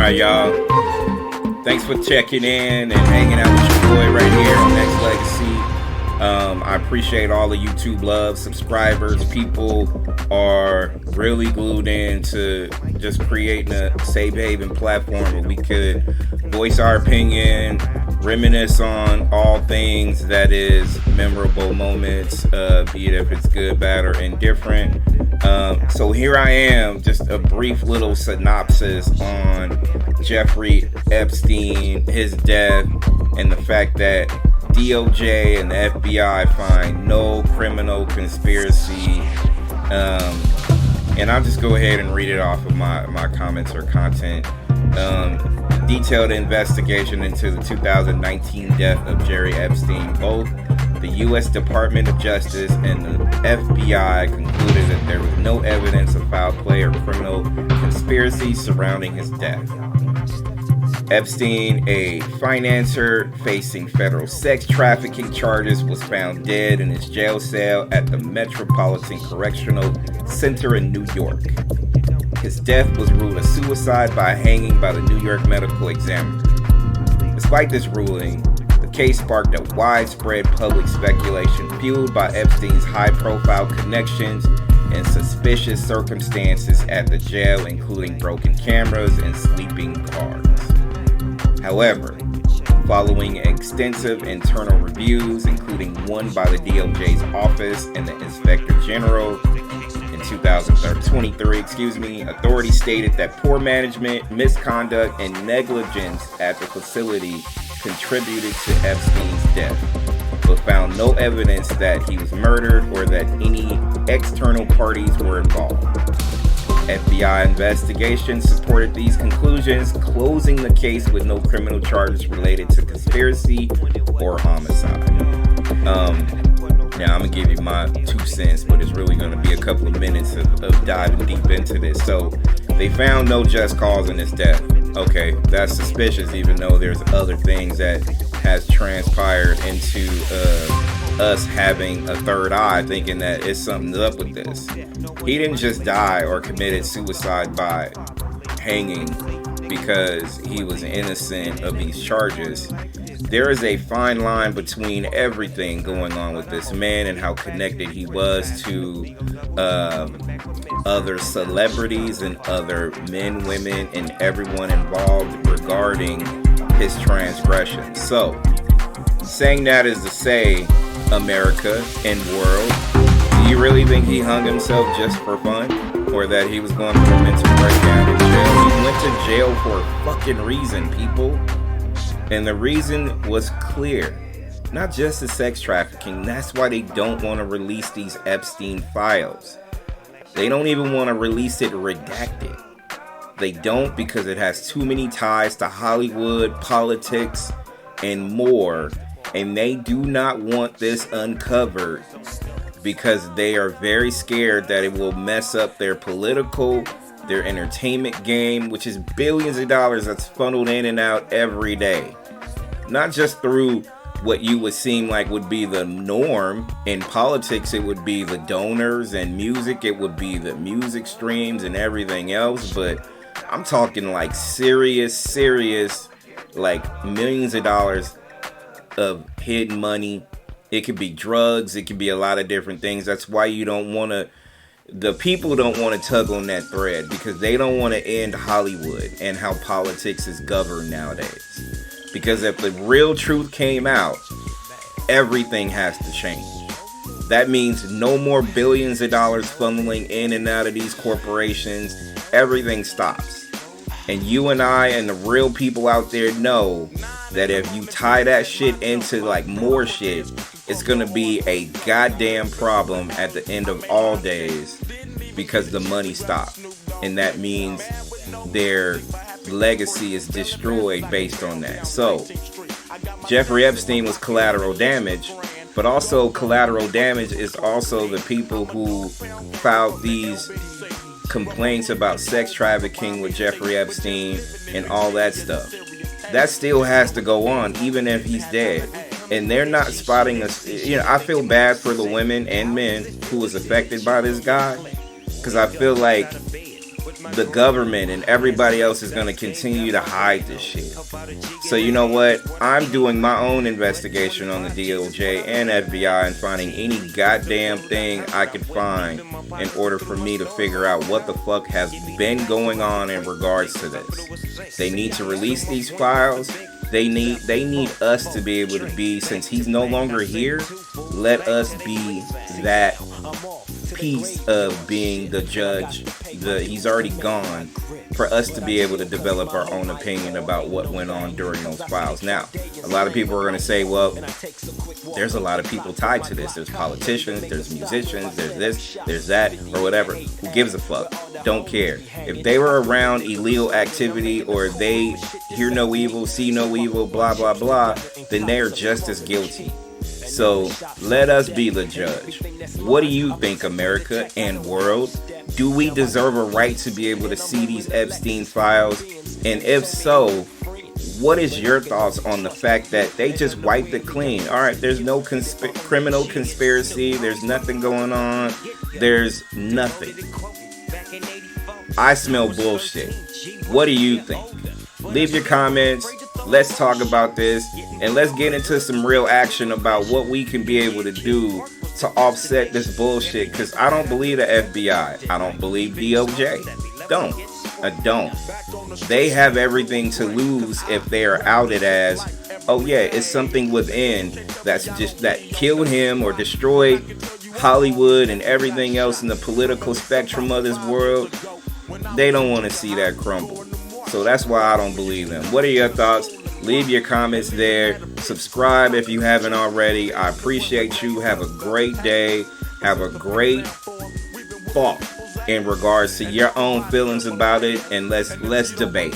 right, y'all. Thanks for checking in and hanging out with your boy right here on Nexxlegacy. I appreciate all the YouTube love, subscribers. People are really glued in to just creating a safe haven platform where we could voice our opinion, reminisce on all things that is memorable moments, be it if it's good, bad, or indifferent. So here I am, just a brief little synopsis on Jeffrey Epstein, his death, and the fact that DOJ and the FBI find no criminal conspiracy. And I'll just go ahead and read it off of my comments or content. Detailed investigation into the 2019 death of Jeffrey Epstein. Both the U.S. Department of Justice and the FBI concluded that there was no evidence of foul play or criminal conspiracy surrounding his death. Epstein, a financier facing federal sex trafficking charges, was found dead in his jail cell at the Metropolitan Correctional Center in New York. His death was ruled a suicide by hanging by the New York Medical Examiner. Despite this ruling, the case sparked a widespread public speculation fueled by Epstein's high-profile connections and suspicious circumstances at the jail, including broken cameras and sleeping guards. However, following extensive internal reviews, including one by the DOJ's office and the Inspector General in 2023, authorities stated that poor management, misconduct, and negligence at the facility contributed to Epstein's death, but found no evidence that he was murdered or that any external parties were involved. FBI investigation supported these conclusions, closing the case with no criminal charges related to conspiracy or homicide. Now I'm gonna give you my 2 cents, but it's really gonna be a couple of minutes of diving deep into this. So they found no just cause in his death. Okay, that's suspicious, even though there's other things that has transpired into us having a third eye, thinking that it's something up with this. He didn't just die or committed suicide by hanging because he was innocent of these charges. There is a fine line between everything going on with this man and how connected he was to other celebrities and other men, women, and everyone involved regarding his transgressions. So, saying that is to say, America and world, do you really think he hung himself just for fun? Or that he was going through a mental breakdown in jail? He went to jail for a fucking reason, people. And the reason was clear. Not just the sex trafficking. That's why they don't want to release these Epstein files. They don't even want to release it redacted. They don't because it has too many ties to Hollywood, politics, and more. And they do not want this uncovered because they are very scared that it will mess up their political, their entertainment game, which is billions of dollars that's funneled in and out every day. Not just through what you would seem like would be the norm. In politics, it would be the donors, and music, it would be the music streams and everything else. But I'm talking like serious, like millions of dollars of hidden money. It could be drugs, it could be a lot of different things. That's why you don't want to, the people don't want to tug on that thread, because they don't want to end Hollywood and how politics is governed nowadays. Because if the real truth came out, everything has to change. That means no more billions of dollars funneling in and out of these corporations. Everything stops. And you and I and the real people out there know that if you tie that shit into like more shit, it's gonna be a goddamn problem at the end of all days, because the money stopped. And that means their legacy is destroyed based on that. So Jeffrey Epstein was collateral damage, but also collateral damage is also the people who filed these complaints about sex trafficking with Jeffrey Epstein and all that stuff. That still has to go on even if he's dead. And they're not spotting us. I feel bad for the women and men who was affected by this guy, because I feel like the government and everybody else is going to continue to hide this shit. So you know what? I'm doing my own investigation on the DOJ and FBI and finding any goddamn thing I could find in order for me to figure out what the fuck has been going on in regards to this. They need to release these files. They need us to be able to be, since he's no longer here, let us be that piece of being the judge. He's already gone, for us to be able to develop our own opinion about what went on during those files. Now, a lot of people are going to say, well, there's a lot of people tied to this. There's politicians, there's musicians, there's this, there's that, or whatever. Who gives a fuck? Don't care. If they were around illegal activity, or they hear no evil, see no evil, blah, blah, blah, then they are just as guilty. So let us be the judge. What do you think, America and world? Do we deserve a right to be able to see these Epstein files? And if so, what is your thoughts on the fact that they just wiped it clean? All right, there's no criminal conspiracy. There's nothing going on. There's nothing. I smell bullshit. What do you think? Leave your comments. Let's talk about this, and let's get into some real action about what we can be able to do to offset this bullshit, because I don't believe the FBI. I don't believe DOJ. I don't. They have everything to lose if they are outed as, oh yeah, it's something within that killed him or destroyed Hollywood and everything else in the political spectrum of this world. They don't want to see that crumble. So that's why I don't believe them. What are your thoughts? Leave your comments there. Subscribe if you haven't already. I appreciate you. Have a great day. Have a great thought in regards to your own feelings about it, and let's debate.